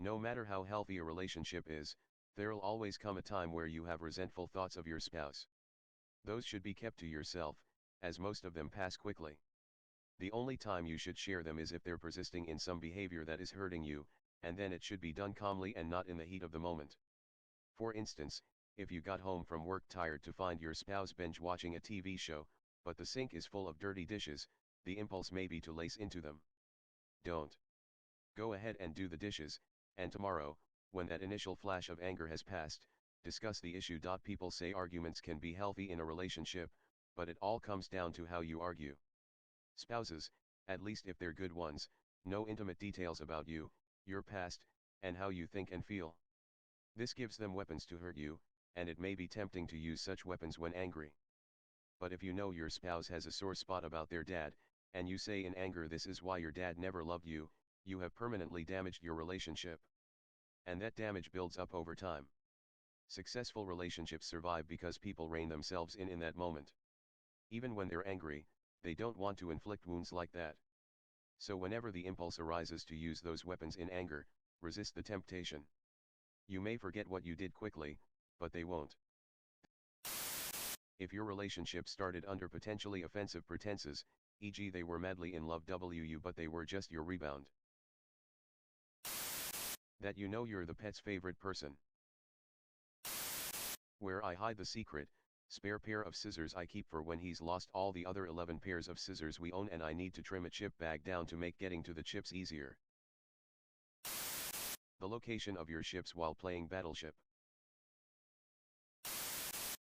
No matter how healthy a relationship is, there'll always come a time where you have resentful thoughts of your spouse. Those should be kept to yourself, as most of them pass quickly. The only time you should share them is if they're persisting in some behavior that is hurting you, and then it should be done calmly and not in the heat of the moment. For instance, if you got home from work tired to find your spouse binge watching a TV show, but the sink is full of dirty dishes, the impulse may be to lace into them. Don't. Go ahead and do the dishes, and tomorrow, when that initial flash of anger has passed, discuss the issue. People say arguments can be healthy in a relationship, but it all comes down to how you argue. Spouses, at least if they're good ones, know intimate details about you, your past, and how you think and feel. This gives them weapons to hurt you, and it may be tempting to use such weapons when angry. But if you know your spouse has a sore spot about their dad, and you say in anger this is why your dad never loved you, you have permanently damaged your relationship. And that damage builds up over time. Successful relationships survive because people rein themselves in that moment. Even when they're angry, they don't want to inflict wounds like that. So whenever the impulse arises to use those weapons in anger, resist the temptation. You may forget what you did quickly, but they won't. If your relationship started under potentially offensive pretenses, e.g. they were madly in love with you but they were just your rebound. That you know you're the pet's favorite person. Where I hide the secret, spare pair of scissors I keep for when he's lost all the other 11 pairs of scissors we own and I need to trim a chip bag down to make getting to the chips easier. The location of your ships while playing Battleship.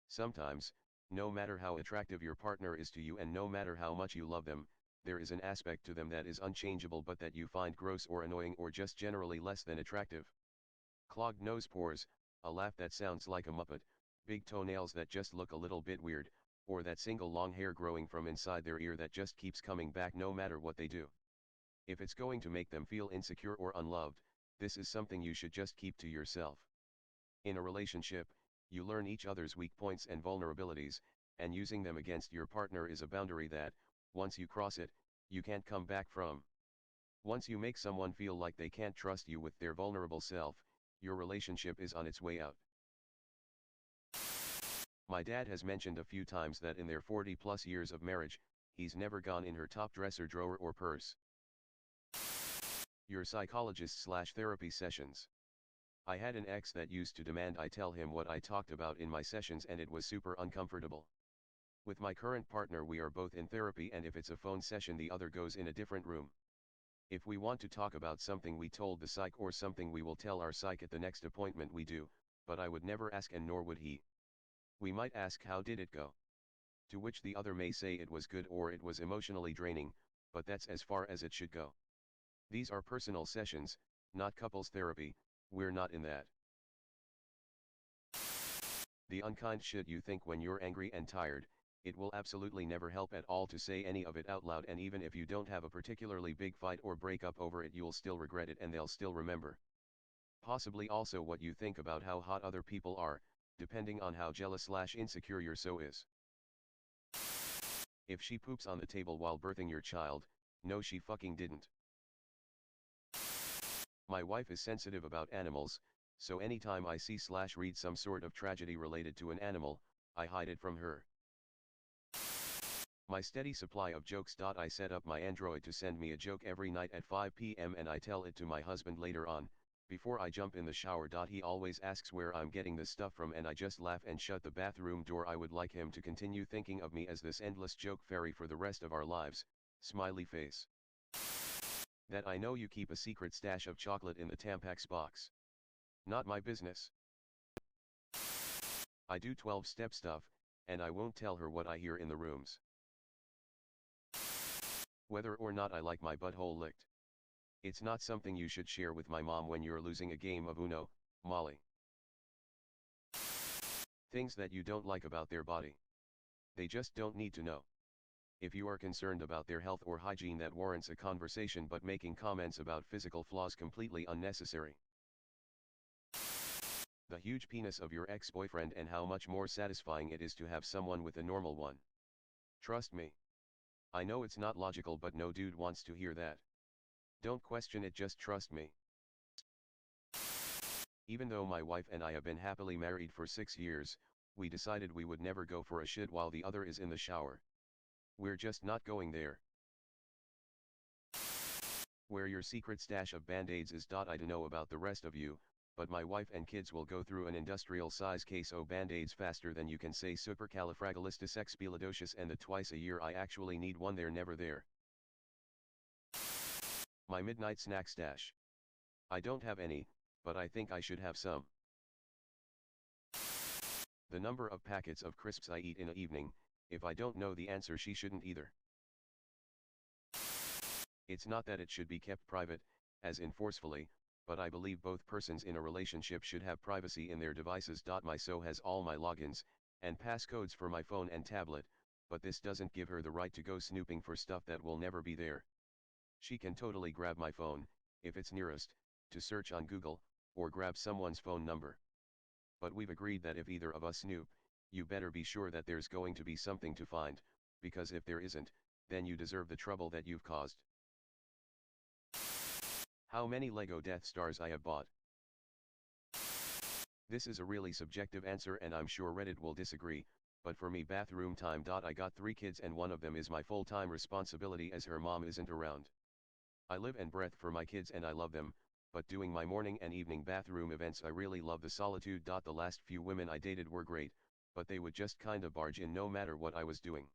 Sometimes, no matter how attractive your partner is to you and no matter how much you love them, there is an aspect to them that is unchangeable but that you find gross or annoying or just generally less than attractive. Clogged nose pores, a laugh that sounds like a muppet, big toenails that just look a little bit weird, or that single long hair growing from inside their ear that just keeps coming back no matter what they do. If it's going to make them feel insecure or unloved, this is something you should just keep to yourself. In a relationship, you learn each other's weak points and vulnerabilities, and using them against your partner is a boundary that, once you cross it, you can't come back from. Once you make someone feel like they can't trust you with their vulnerable self, your relationship is on its way out. My dad has mentioned a few times that in their 40+ years of marriage, he's never gone in her top dresser drawer or purse. Your psychologist/therapy sessions. I had an ex that used to demand I tell him what I talked about in my sessions and it was super uncomfortable. With my current partner we are both in therapy and if it's a phone session the other goes in a different room. If we want to talk about something we told the psych or something we will tell our psych at the next appointment we do, but I would never ask and nor would he. We might ask how did it go? To which the other may say it was good or it was emotionally draining, but that's as far as it should go. These are personal sessions, not couples therapy, we're not in that. The unkind shit you think when you're angry and tired, it will absolutely never help at all to say any of it out loud and even if you don't have a particularly big fight or break up over it you'll still regret it and they'll still remember. Possibly also what you think about how hot other people are, depending on how jealous/insecure your so is. If she poops on the table while birthing your child, no she fucking didn't. My wife is sensitive about animals, so anytime I see/read some sort of tragedy related to an animal, I hide it from her. My steady supply of jokes. I set up my Android to send me a joke every night at 5 p.m. and I tell it to my husband later on, before I jump in the shower. He always asks where I'm getting this stuff from and I just laugh and shut the bathroom door. I would like him to continue thinking of me as this endless joke fairy for the rest of our lives, smiley face. That I know you keep a secret stash of chocolate in the Tampax box. Not my business. I do 12-step stuff, and I won't tell her what I hear in the rooms. Whether or not I like my butthole licked. It's not something you should share with my mom when you're losing a game of Uno, Molly. Things that you don't like about their body. They just don't need to know. If you are concerned about their health or hygiene that warrants a conversation but making comments about physical flaws completely unnecessary. The huge penis of your ex-boyfriend and how much more satisfying it is to have someone with a normal one. Trust me. I know it's not logical but no dude wants to hear that. Don't question it, just trust me. Even though my wife and I have been happily married for 6 years, we decided we would never go for a shit while the other is in the shower. We're just not going there. Where your secret stash of band-aids is. I don't know about the rest of you, but my wife and kids will go through an industrial size case of band-aids faster than you can say supercalifragilisticexpialidocious, and the twice a year I actually need one, they're never there. My midnight snack stash. I don't have any, but I think I should have some. The number of packets of crisps I eat in an evening. If I don't know the answer, she shouldn't either. It's not that it should be kept private, as in forcefully, but I believe both persons in a relationship should have privacy in their devices. My so has all my logins and passcodes for my phone and tablet, but this doesn't give her the right to go snooping for stuff that will never be there. She can totally grab my phone, if it's nearest, to search on Google, or grab someone's phone number. But we've agreed that if either of us snoop, you better be sure that there's going to be something to find, because if there isn't, then you deserve the trouble that you've caused. How many Lego Death Stars I have bought? This is a really subjective answer, and I'm sure Reddit will disagree, but for me, bathroom time. I got 3 kids, and one of them is my full-time responsibility as her mom isn't around. I live and breathe for my kids and I love them, but doing my morning and evening bathroom events, I really love the solitude. The last few women I dated were great, but they would just kinda barge in no matter what I was doing.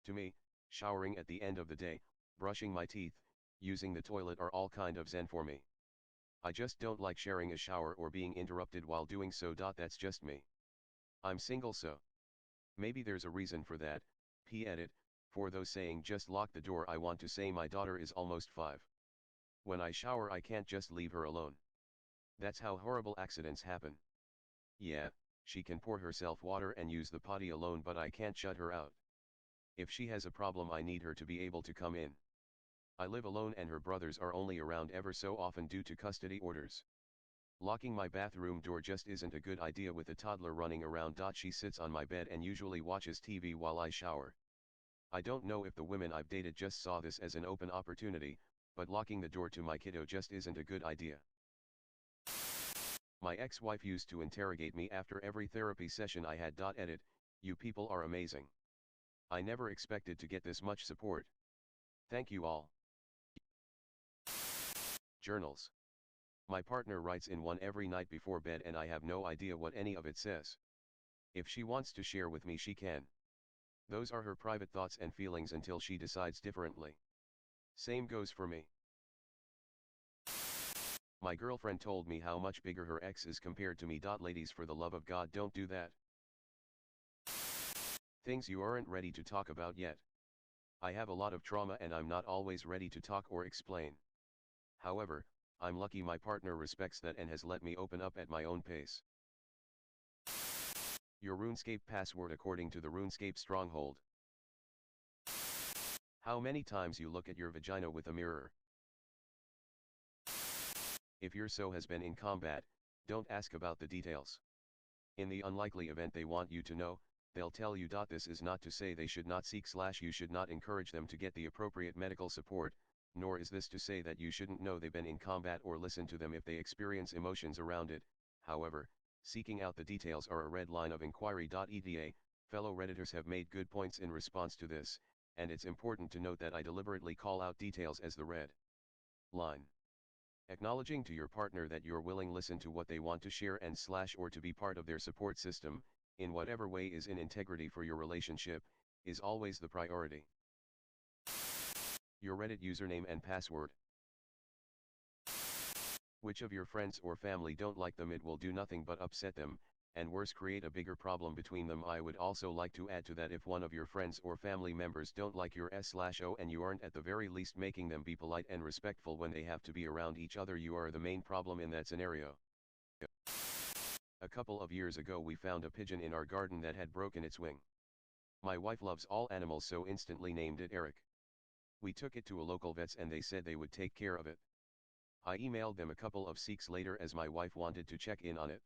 To me, showering at the end of the day, brushing my teeth, using the toilet are all kind of zen for me. I just don't like sharing a shower or being interrupted while doing so. That's just me. I'm single, so maybe there's a reason for that. Edit, for those saying just lock the door, I want to say my daughter is almost 5. When I shower, I can't just leave her alone. That's how horrible accidents happen. Yeah, she can pour herself water and use the potty alone, but I can't shut her out. If she has a problem, I need her to be able to come in. I live alone and her brothers are only around ever so often due to custody orders. Locking my bathroom door just isn't a good idea with a toddler running around. She sits on my bed and usually watches TV while I shower. I don't know if the women I've dated just saw this as an open opportunity, but locking the door to my kiddo just isn't a good idea. My ex-wife used to interrogate me after every therapy session I had. Edit, you people are amazing. I never expected to get this much support. Thank you all. Journals. My partner writes in one every night before bed and I have no idea what any of it says. If she wants to share with me, she can. Those are her private thoughts and feelings until she decides differently. Same goes for me. My girlfriend told me how much bigger her ex is compared to me. Ladies, for the love of God, don't do that. Things you aren't ready to talk about yet. I have a lot of trauma and I'm not always ready to talk or explain. However, I'm lucky my partner respects that and has let me open up at my own pace. Your RuneScape password according to the RuneScape Stronghold. How many times you look at your vagina with a mirror? If your so has been in combat, don't ask about the details. In the unlikely event they want you to know, they'll tell you. This is not to say they should not seek / you should not encourage them to get the appropriate medical support, nor is this to say that you shouldn't know they've been in combat or listen to them if they experience emotions around it. However, seeking out the details are a red line of inquiry. ETA, fellow Redditors have made good points in response to this, and it's important to note that I deliberately call out details as the red line. Acknowledging to your partner that you're willing to listen to what they want to share and / or to be part of their support system, in whatever way is in integrity for your relationship, is always the priority. Your Reddit username and password. Which of your friends or family don't like them? It will do nothing but upset them, and worse, create a bigger problem between them. I would also like to add to that, if one of your friends or family members don't like your / and you aren't at the very least making them be polite and respectful when they have to be around each other, you are the main problem in that scenario. A couple of years ago we found a pigeon in our garden that had broken its wing. My wife loves all animals, so instantly named it Eric. We took it to a local vet's and they said they would take care of it. I emailed them a couple of weeks later as my wife wanted to check in on it.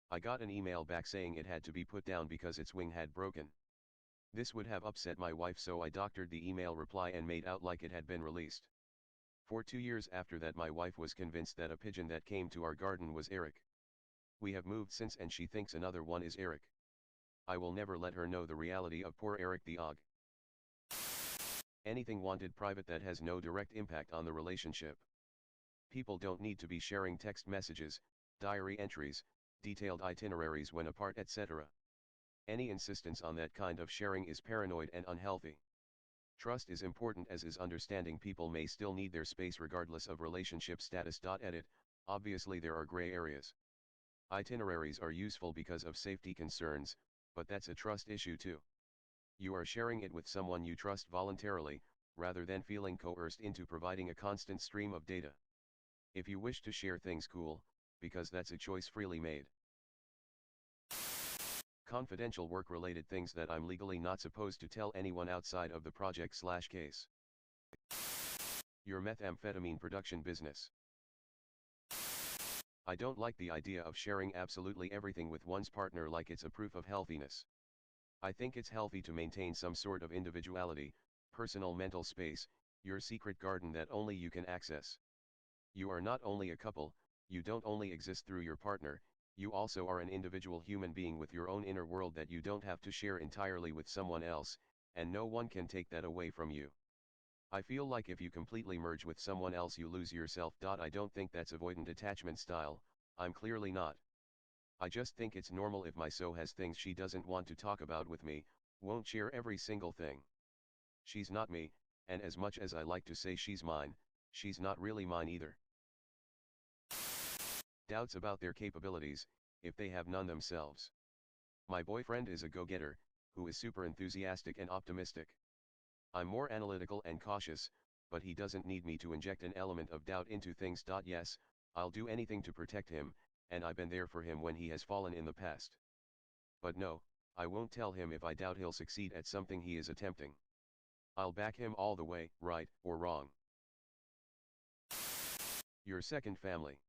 I got an email back saying it had to be put down because its wing had broken. This would have upset my wife, so I doctored the email reply and made out like it had been released. For 2 years after that, my wife was convinced that a pigeon that came to our garden was Eric. We have moved since and she thinks another one is Eric. I will never let her know the reality of poor Eric the Og. Anything wanted private that has no direct impact on the relationship. People don't need to be sharing text messages, diary entries, detailed itineraries when apart, etc. Any insistence on that kind of sharing is paranoid and unhealthy. Trust is important, as is understanding people may still need their space regardless of relationship status. Edit, obviously there are gray areas. Itineraries are useful because of safety concerns, but that's a trust issue too. You are sharing it with someone you trust voluntarily, rather than feeling coerced into providing a constant stream of data. If you wish to share things, cool, because that's a choice freely made. Confidential work-related things that I'm legally not supposed to tell anyone outside of the project/case. Your methamphetamine production business. I don't like the idea of sharing absolutely everything with one's partner like it's a proof of healthiness. I think it's healthy to maintain some sort of individuality, personal mental space, your secret garden that only you can access. You are not only a couple, you don't only exist through your partner, you also are an individual human being with your own inner world that you don't have to share entirely with someone else, and no one can take that away from you. I feel like if you completely merge with someone else you lose yourself. I don't think that's avoidant attachment style, I'm clearly not. I just think it's normal if my so has things she doesn't want to talk about with me, won't share every single thing. She's not me, and as much as I like to say she's mine, she's not really mine either. Doubts about their capabilities, if they have none themselves. My boyfriend is a go-getter, who is super enthusiastic and optimistic. I'm more analytical and cautious, but he doesn't need me to inject an element of doubt into things. Yes, I'll do anything to protect him, and I've been there for him when he has fallen in the past. But no, I won't tell him if I doubt he'll succeed at something he is attempting. I'll back him all the way, right or wrong. Your second family.